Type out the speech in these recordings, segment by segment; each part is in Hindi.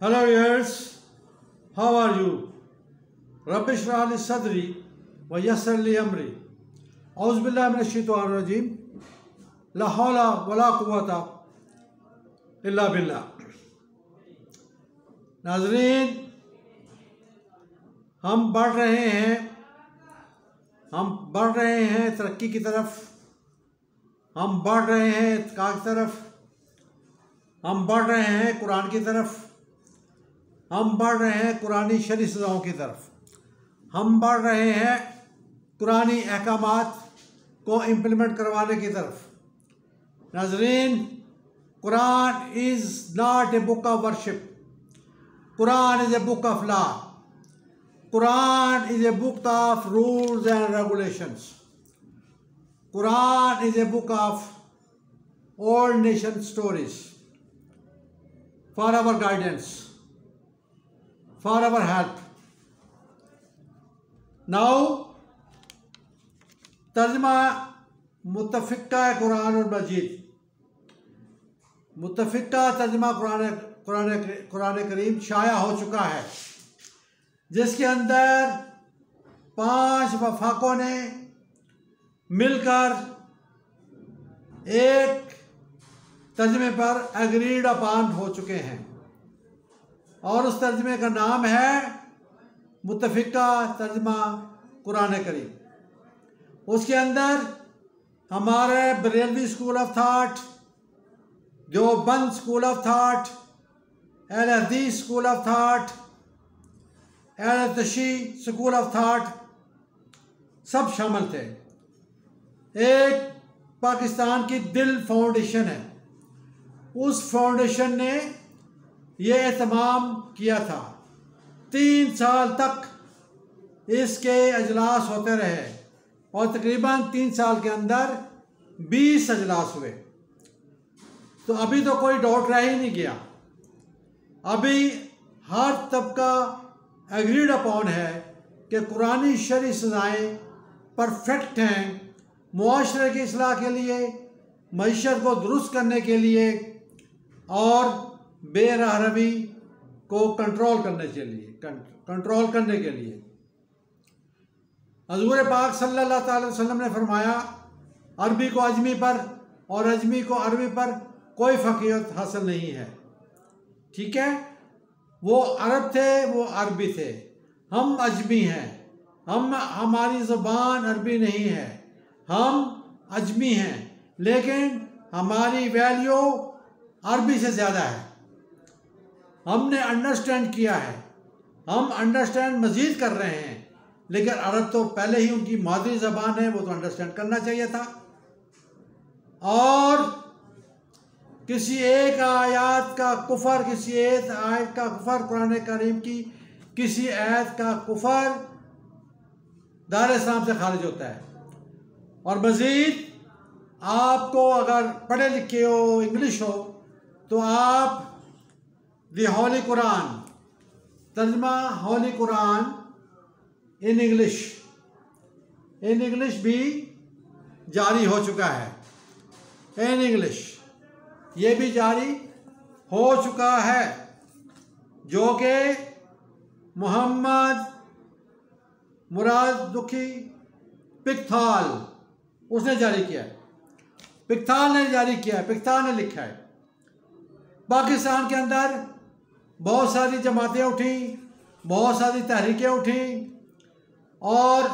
Hello viewers, how are you? Rabbi इश्रह ली सदरी व यस्सिर ली अमरी। औज़ु बिल्लाहि मिनश शैतानिर रजीम। ला हौला वला कुव्वता इल्ला बिल्लाह। नाज़रीन, हम बढ़ रहे हैं तरक्की की तरफ, हम बढ़ रहे हैं इत्क़ा की तरफ, हम बढ़ रहे हैं कुरान की तरफ, हम बढ़ रहे हैं कुरानी शरई सज़ाओं की तरफ, हम बढ़ रहे हैं कुरानी अहकामात को इम्प्लीमेंट करवाने की तरफ। नाज़रीन, Quran is not a book of worship, Quran is A book of law, Quran is A book of rules and regulations, Quran is A book of old nation stories for our guidance, for our help. Now, तर्जमा मुत्तफ़िक़ा कुरान और मजीद, मुत्तफ़िक़ा तर्जमा कुरान करीम शाया हो चुका है, जिसके अंदर 5 वफ़ाक़ों ने मिलकर एक तर्जमे पर एग्रीड अपॉन हो चुके हैं और उस तर्जमे का नाम है मुत्तफ़िक़ा तर्जमा कुरान करीम। उसके अंदर हमारे Barelvi school of thought, Deoband school of thought, अहले हदीस स्कूल ऑफ थाट, अहले तशय्युअ स्कूल ऑफ थाट सब शामिल थे। एक पाकिस्तान की दिल फाउंडेशन है, उस फाउंडेशन ने ये एहतमाम किया था। 3 साल तक इसके अजलास होते रहे और तकरीबन 3 साल के अंदर 20 अजलास हुए। तो अभी तो कोई डाउट रह ही नहीं गया, अभी हर तबका एग्रीड अपॉन है कि कुरानी शरई सज़ाएँ परफेक्ट हैं मुआशरे की इस्लाह के लिए, मईशत को दुरुस्त करने के लिए और बेरहरवी को कंट्रोल करने के लिए। हज़ूर पाक सल्लल्लाहु अलैहि वसल्लम ने फरमाया, अरबी को अजमी पर और अजमी को अरबी पर कोई फ़क़ीहत हासिल नहीं है। ठीक है, वो अरब थे, वो अरबी थे, हम अजमी हैं, हमारी ज़ुबान अरबी नहीं है, हम अजमी हैं, लेकिन हमारी वैल्यू अरबी से ज़्यादा है। हमने अंडरस्टैंड किया है, हम अंडरस्टैंड मज़ीद कर रहे हैं, लेकिन अरब तो पहले ही उनकी मादरी ज़बान है, वो तो अंडरस्टैंड करना चाहिए था। और किसी एक आयत का कुफर, किसी एक आयत का कुफर, कुरान करीम की किसी आयत का कुफर दायरे इस्लाम से खारिज होता है। और मज़ीद आपको अगर पढ़े लिखे हो, इंग्लिश हो, तो आप द होली कुरान तर्जमा होली कुरान इन इंग्लिश भी जारी हो चुका है। इन इंग्लिश ये भी जारी हो चुका है, जो कि मोहम्मद मुराद दुखी पिकथाल उसने जारी किया है, पिकथाल ने जारी किया है, पिकथाल ने लिखा है। पाकिस्तान के अंदर बहुत सारी जमातें उठी, बहुत सारी तहरीकें उठी और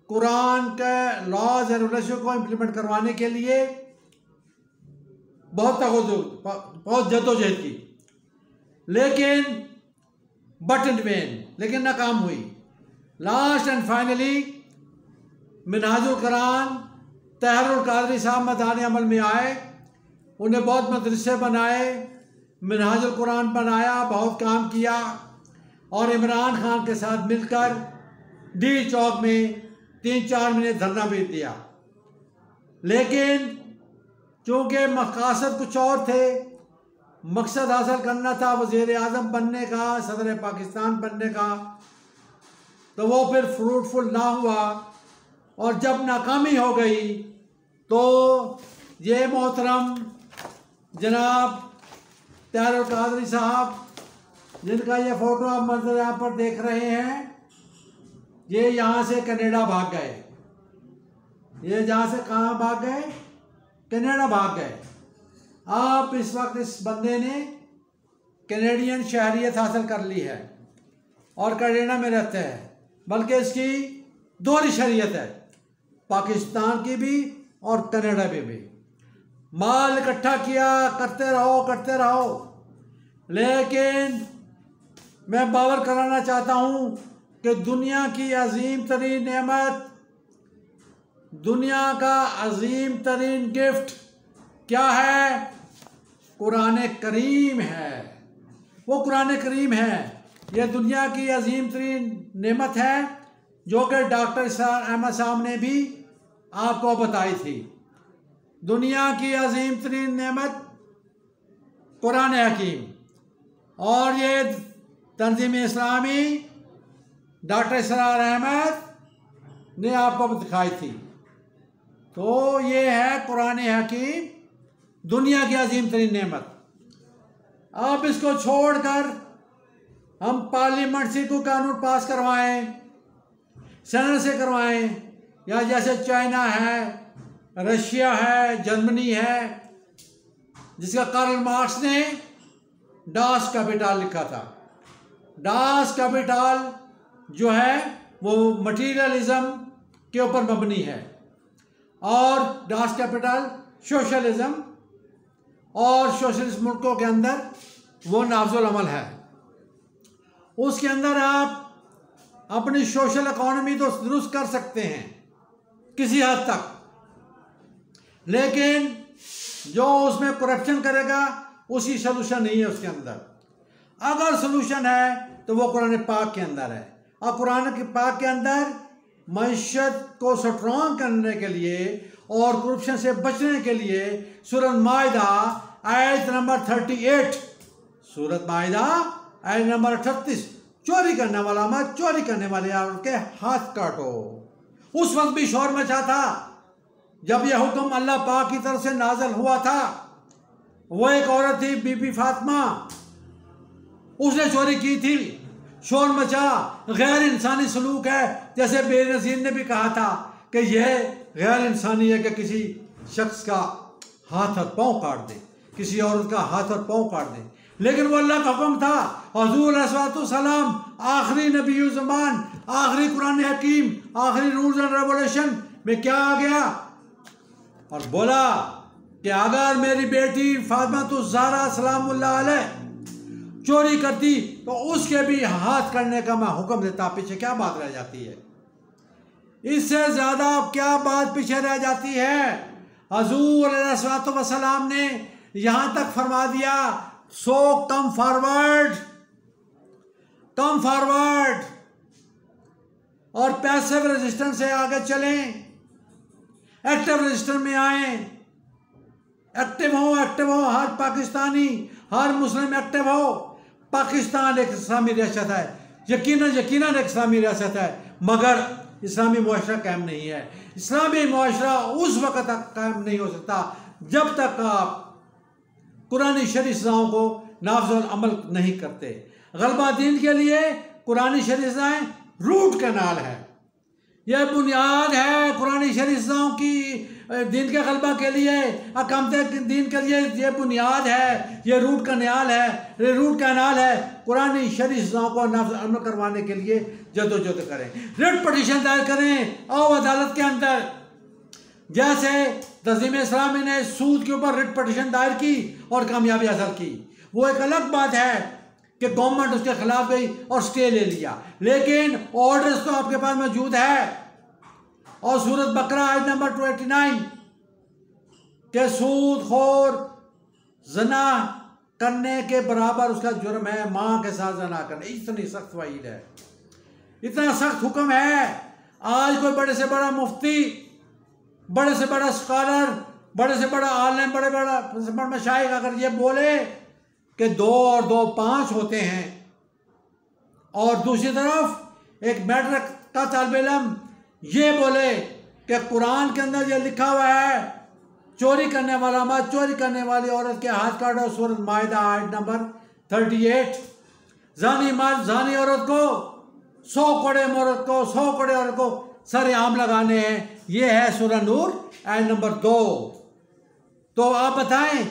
कुरान के लॉज एंड रेगुलेशन को इम्प्लीमेंट करवाने के लिए बहुत जद्दोजहद की, लेकिन नाकाम हुई। Last and finally Minhajul Quran Tahirul Qadri साहब मैदान अमल में आए, उन्हें बहुत मदरसे बनाए, मिनहाजुल कुरान बनाया, बहुत काम किया और इमरान खान के साथ मिलकर डी चौक में 3-4 महीने धरना भी दिया। लेकिन चूँकि मकासद कुछ और थे, मकसद हासिल करना था वज़ीर आज़म बनने का, सदर पाकिस्तान बनने का, तो वो फिर फ्रूटफुल ना हुआ। और जब नाकामी हो गई तो ये मोहतरम जनाब तहरुल कादरी साहब जिनका ये फोटो आप मंजर यहाँ पर देख रहे हैं, ये यहाँ से कनाडा भाग गए। ये जहाँ से कहाँ भाग गए? कनाडा भाग गए। आप इस वक्त इस बंदे ने कैनेडियन शहरियत हासिल कर ली है और कनाडा में रहते हैं, बल्कि इसकी दोहरी शरीयत है, पाकिस्तान की भी और कनाडा में भी। माल इकट्ठा किया, करते रहो, लेकिन मैं बावर कराना चाहता हूँ कि दुनिया की अजीम तरीन नेमत, दुनिया का अजीम तरीन गिफ्ट क्या है? कुरान करीम है। वो कुरान करीम है। यह दुनिया की अजीम तरीन नेमत है जो कि डॉक्टर इसरार अहमद साहब ने भी आपको बताई थी। दुनिया की अजीम तरीन नेमत कुरान हकीम, और ये तंजीम इस्लामी डॉक्टर इसरार अहमद ने आपको दिखाई थी। तो ये है कुरान हकीम, दुनिया की अजीम तरीन नेमत। अब इसको छोड़कर हम पार्लियामेंट से कोई कानून पास करवाएं, सेनेट से करवाएं, या जैसे चाइना है, रशिया है, जर्मनी है, जिसका कार्ल मार्क्स ने डास कैपिटल लिखा था। डास कैपिटल जो है वो मटीरियलिज्म के ऊपर मबनी है, और डास कैपिटल सोशलिज्म, और सोशलिस्ट मुल्कों के अंदर वो नाफजुल अमल है। उसके अंदर आप अपनी सोशल इकॉनमी तो दुरुस्त कर सकते हैं किसी हद तक, लेकिन जो उसमें करप्शन करेगा उसी सोल्यूशन नहीं है उसके अंदर। अगर सोल्यूशन है तो वो कुरान पाक के अंदर है, और कुरान के पाक के अंदर मईशत को स्ट्रॉन्ग करने के लिए और करप्शन से बचने के लिए सूरह माइदा आयत नंबर 38, सूरह माइदा आयत नंबर 38, चोरी करने वाला मत, चोरी करने वाले के हाथ काटो। उस वक्त भी शोर मचा था जब यह हुक्म अल्लाह पाक की तरफ से नाज़िल हुआ था। वो एक औरत थी बीबी फातिमा, उसने चोरी की थी, शोर मचा, गैर इंसानी सलूक है। जैसे बेनज़ीर ने भी कहा था कि यह गैर इंसानी है कि किसी शख्स का हाथ और पाँव काट दे, किसी औरत का हाथ और पाँव काट दे, लेकिन वो अल्लाह का हुक्म था। हुज़ूर अलैहिस्सलाम आखिरी नबी ज़मान, आखिरी कुरान हकीम, आखिरी रूल्स एंड रेवोल्यूशन में क्या आ गया और बोला कि अगर मेरी बेटी फातिमा तो ज़हरा सलामुल्लाह अलैह चोरी करती तो उसके भी हाथ करने का मैं हुक्म देता। पीछे क्या बात रह जाती है? इससे ज़्यादा क्या बात पीछे रह जाती है? हुज़ूर अलैहिस्सलाम ने यहाँ तक फरमा दिया, सो कम फॉरवर्ड और पैसिव रेजिस्टेंस से आगे चलें, एक्टिव रेजिस्टेंस में आए, एक्टिव हो। हर पाकिस्तानी, हर मुस्लिम एक्टिव हो। पाकिस्तान एक इस्लामी रियासत है, यकीनन एक इस्लामी रियासत है, मगर इस्लामी मुआशरा कायम नहीं है। इस्लामी मुआशरा उस वक़्त तक कायम नहीं हो सकता जब तक आप कुरानी शरीअताओं को नाफजुल अमल नहीं करते। गलबा दीन के लिए कुरानी शरीअताएं रूट कैनाल है, यह बुनियाद है कुरानी शरीअताओं की। दीन के गलबा के लिए, अकामत दीन के लिए ये बुनियाद है, ये रूट कैनाल है। कुरानी शरीअताओं को नाफजुल अमल करवाने के लिए जद्दोजहद करें, रिट पटिशन दायर करें और अदालत के अंदर। जैसे तंजीम इस्लामी ने सूद के ऊपर रिट पटिशन दायर की और कामयाबी हासिल की। वो एक अलग बात है कि गवर्नमेंट उसके खिलाफ गई और स्टे ले लिया, लेकिन ऑर्डर्स तो आपके पास मौजूद है। और सूरत बकरा आयत नंबर 289 के सूदखोर जना करने के बराबर उसका जुर्म है माँ के साथ जना करना। इतनी सख्त वईद है, इतना सख्त हुक्म है। आज कोई बड़े से बड़ा मुफ्ती, बड़े से बड़ा स्कॉलर, बड़े से बड़ा आलिम, बड़े से बड़ा मशाइख अगर ये बोले कि 2 और 2 5 होते हैं, और दूसरी तरफ एक मैट्रिक का तालिब इल्म ये बोले कि कुरान के अंदर ये लिखा हुआ है चोरी करने वाला मत, चोरी करने वाली औरत के हाथ काटो, सूरत माइदा आयत नंबर 38। जानी मर्द जानी औरत को 100 कोड़े औरत को 100 कोड़े औरत को सरेआम लगाने हैं। ये है सूरह नूर आयत नंबर 2। तो आप बताएं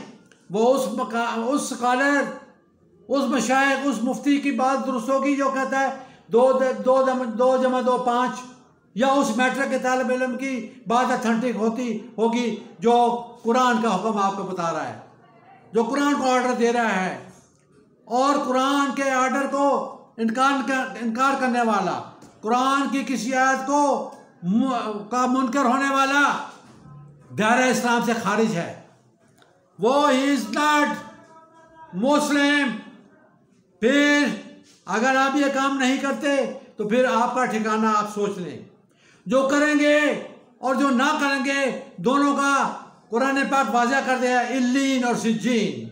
वो उस स्कॉलर, उस मशाइख, उस मुफ्ती की बात दुरुस्त होगी जो कहता है 2 जमा 2 5, या उस मैट्रिक के तालिब इल्म की बात अथेंटिक होगी जो कुरान का हुक्म आपको बता रहा है, जो कुरान को ऑर्डर दे रहा है, और कुरान के ऑर्डर को इनकार करने वाला, कुरान की किसी आयत का मुनकर होने वाला दायरा इस्लाम से खारिज है। वो ही इज नॉट मुस्लिम। फिर अगर आप ये काम नहीं करते तो फिर आपका ठिकाना आप सोच लें। जो करेंगे और जो ना करेंगे दोनों का कुरान पाक वाज़ा कर दिया है, इल्लीन और सिज्जीन।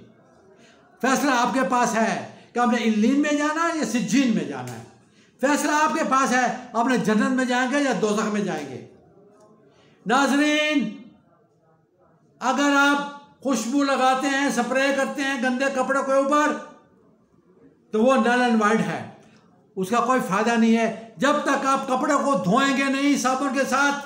फैसला आपके पास है कि आपने इल्लीन में जाना है या सिज्जीन में जाना है। फैसला आपके पास है, आपने जन्नत में जाएंगे या दोज़ख में जाएंगे। नाज़रीन, अगर आप खुशबू लगाते हैं, स्प्रे करते हैं गंदे कपड़ों के ऊपर, तो वो नल एंड वाइड है, उसका कोई फायदा नहीं है। जब तक आप कपड़ों को धोएंगे नहीं साबुन के साथ,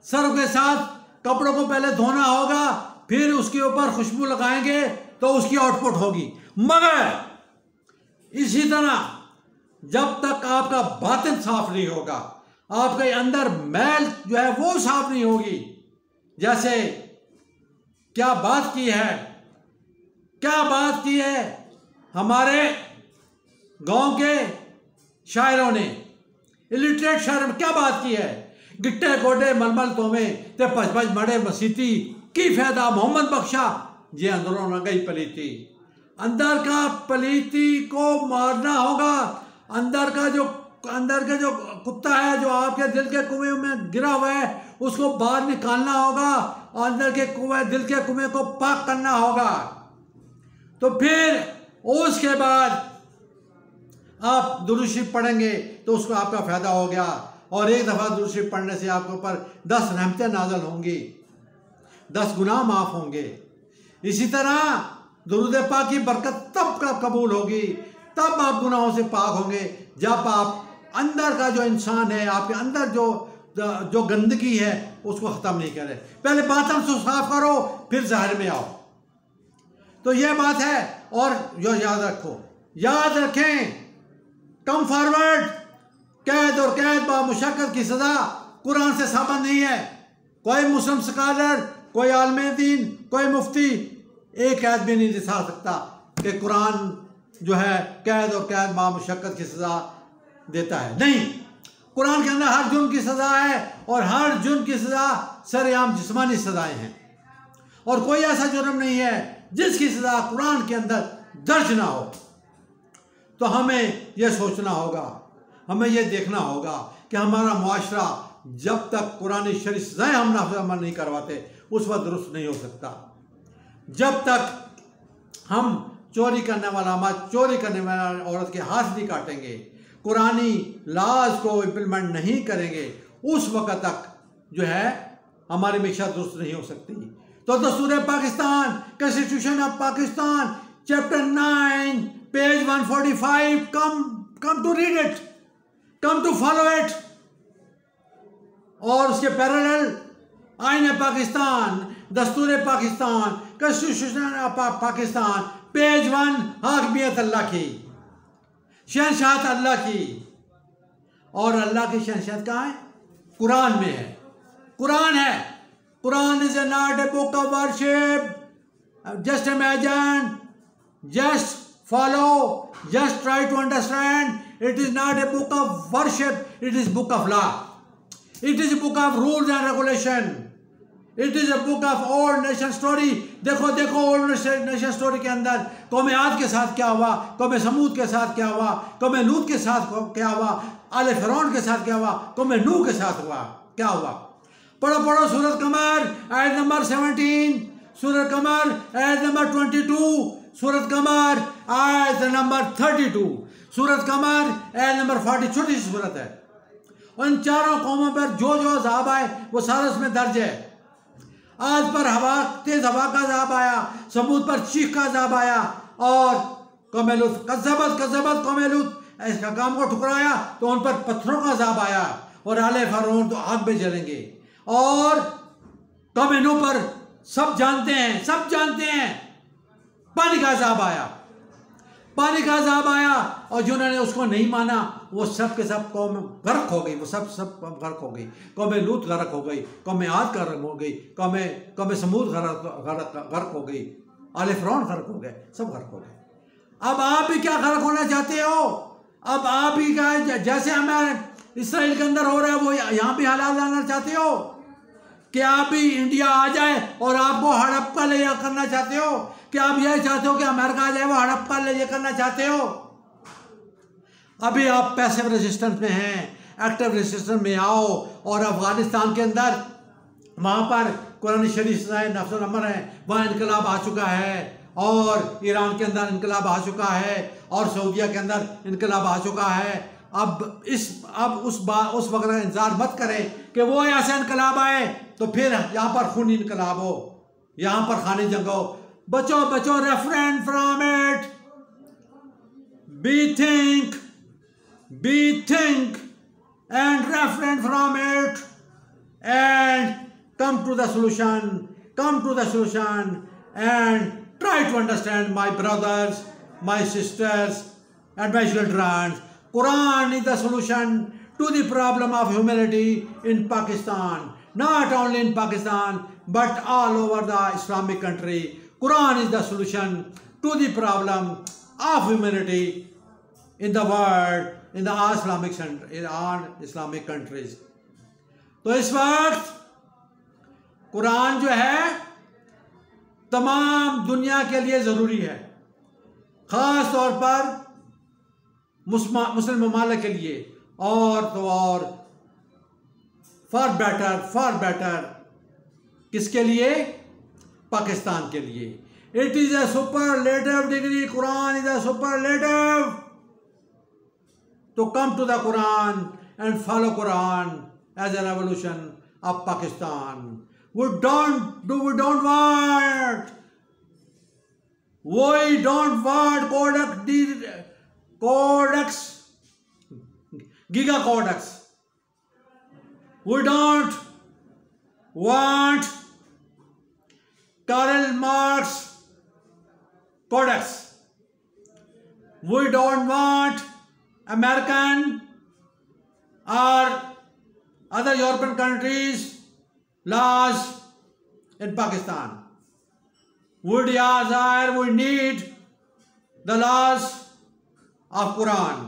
सर्फ के साथ, कपड़ों को पहले धोना होगा, फिर उसके ऊपर खुशबू लगाएंगे तो उसकी आउटपुट होगी। मगर इसी तरह जब तक आपका बातिन साफ नहीं होगा, आपके अंदर मैल जो है वो साफ नहीं होगी। जैसे क्या बात की है हमारे गांव के शायरों ने, इलिटरेट शायर में क्या बात की है। गिट्टे गोडे मलमल तोमे ते पच मड़े मसीती की फायदा मोहम्मद बख्शा ये अंदरों न गई पलीती। अंदर का पलीती को मारना होगा। अंदर का जो कुत्ता है जो आपके दिल के कुएं में गिरा हुआ है उसको बाहर निकालना होगा, और अंदर के दिल के कुएं को पाक करना होगा। तो फिर उसके बाद आप दुरूद शरीफ पढ़ेंगे तो उसको आपका फायदा हो गया, और एक दफ़ा दुरूद शरीफ पढ़ने से आपके ऊपर 10 रहमतें नाज़िल होंगी, 10 गुनाह माफ़ होंगे। इसी तरह दुरूद पाक की बरकत तब कबूल होगी, तब आप गुनाहों से पाक होंगे जब आप अंदर का जो इंसान है, आपके अंदर जो गंदगी है उसको ख़त्म नहीं करें। पहले बातन से साफ करो फिर ज़ाहिर में आओ। तो यह बात है। और जो याद रखें, कम फॉरवर्ड, कैद और कैद बामुशक्कत की सज़ा कुरान से साबित नहीं है। कोई मुस्लिम स्कॉलर, कोई आलिम दीन, कोई मुफ्ती एक कैद भी नहीं दिखा सकता कि कुरान जो है कैद और कैद बामुशक्कत की सज़ा देता है। नहीं, कुरान के अंदर हर जुर्म की सज़ा है, और हर जुर्म की सज़ा सरेआम जिस्मानी सज़ाएँ हैं, और कोई ऐसा जुर्म नहीं है जिसकी सज़ा कुरान के अंदर दर्ज ना हो। तो हमें यह सोचना होगा, हमें यह देखना होगा कि हमारा मुआशरा जब तक कुरानी शरीफ सज़ाएँ हम नाफ़िज़ अमल नहीं करवाते उस वक्त दुरुस्त नहीं हो सकता। जब तक हम चोरी करने वाला औरत के हाथ नहीं काटेंगे, कुरानी लाज को इम्प्लीमेंट नहीं करेंगे, उस वक्त तक जो है हमारी मीशा दुरुस्त नहीं हो सकती। तो दस्तूर Pakistan, constitution of Pakistan, chapter 9 page 145, come to read it, come to follow it. और उसके पैरेलल आईन पाकिस्तान, दस्तूर Pakistan, constitution of Pakistan, page 1, हाकमियत अल्लाह की, शहनशाहत अल्लाह की। और अल्लाह की शहनशाहत कहाँ है? कुरान में है। कुरान है। Quran is not a book of worship. Just imagine, just follow, just try to understand. It is not a book of worship, it is book of law, it is book of rules and regulation, it is a book of old nation story. देखो ओल्ड नेशन स्टोरी के अंदर कौम आद के साथ क्या हुआ, कौम समूद के साथ क्या हुआ, कौम लूत के साथ क्या हुआ, आले फिरौन के साथ क्या हुआ, कौम नूह के साथ क्या हुआ। पढ़ो सूरत कमर आयत नंबर 17, सूरत कमर आयत नंबर 22, सूरत कमर आयत नंबर 32, सूरत कमर आयत नंबर 40। छोटी सी सूरत है। उन चारों कौमों पर जो अज़ाब आए वो सारा उसमें दर्ज है। आज पर तेज हवा का अज़ाब आया, समूद पर चीख का अज़ाब आया, और कौम लूत, कज़्ज़बत कज़्ज़बत कौम लूत, इसका काम को ठुकराया तो उन पर पत्थरों का अज़ाब आया, और आले फ़िरौन तो आग में जलेंगे। और कौम नूह पर सब जानते हैं, सब जानते हैं, पानी का अज़ाब आया, पानी का अज़ाब आया, और जिन्होंने उसको नहीं माना वो सब के सब कौम गर्क हो गई, वो सब गर्क हो गई। कौम लूत गर्क हो गई, कौम आद गर्क हो गई, कौम समूद गर्क हो गई, आले फ़िरौन गर्क हो गए, सब गर्क हो गए। अब आप भी क्या गर्क होना चाहते हो? अब आप भी क्या, जैसे हमें इसराइल के अंदर हो रहा है, वो यहाँ भी हालात लाना चाहते हो? कि आप भी इंडिया आ जाए और आपको हड़प्पा ले करना चाहते हो? कि आप यह चाहते हो कि अमेरिका आ जाए, वो हड़प्पा ले करना चाहते हो? अभी आप पैसिव रेजिस्टेंस में हैं, एक्टिव रेजिस्टेंस में आओ। और अफगानिस्तान के अंदर वहाँ पर कुरान शरीफ नफ्स अमर है, वहाँ इनकलाब आ चुका है, और ईरान के अंदर इनकलाब आ चुका है, और सऊदीया के अंदर इनकलाब आ चुका है। अब उस वक्त का इंतजार मत करें कि वो ऐसा इनकलाब आए तो फिर यहाँ पर खूनी इनकलाब हो, यहाँ पर खानी जंग हो। बचो बचो, referent from it, B think and referent from it, and come to the solution and try to understand, my brothers, my sisters and my children. Quran is the solution to the problem of humanity in Pakistan, not only in Pakistan but all over the Islamic country. Quran is the solution to the problem of humanity in the world, in the Islamic countries. तो इस वक्त कुरान जो है तमाम दुनिया के लिए ज़रूरी है, ख़ास तौर पर मुस्लिम ममालिक के लिए, और तो और फॉर बेटर किसके लिए? पाकिस्तान के लिए। It is a superlative degree, Quran is a superlative. तो come to the Quran and follow Quran as a revolution of Pakistan. We don't want codex, giga codex. We don't want Karl Marx codex. We don't want American or other European countries laws in Pakistan. We need the laws of Quran,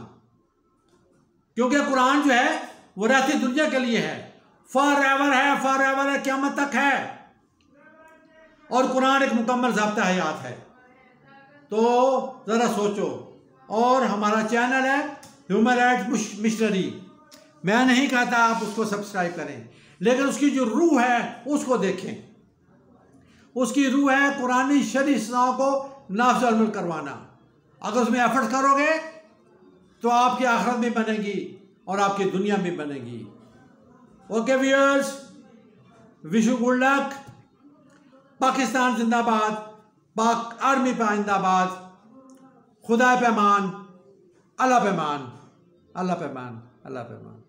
क्योंकि कुरान जो है वो रहती दुनिया के लिए है, फॉरएवर है, क़यामत तक है, और कुरान एक मुकम्मल ज़ाब्ता हयात है। तो ज़रा सोचो। और हमारा चैनल है ह्यूमन राइट्स मिशनरी, मैं नहीं कहता आप उसको सब्सक्राइब करें, लेकिन उसकी जो रूह है उसको देखें। उसकी रूह है कुरानी शरीफ सुन्नतों को नाफ़िज़ अमल करवाना। अगर उसमें एफर्ट करोगे तो आपकी आखिरत भी बनेगी और आपकी दुनिया भी बनेगी। Okay viewers, wish you good luck. Pakistan जिंदाबाद, पाक आर्मी पे जिंदाबाद। खुदा पे मान, अल्लाह पे मान, अल्लाह पे मान, अल्लाह पे मान।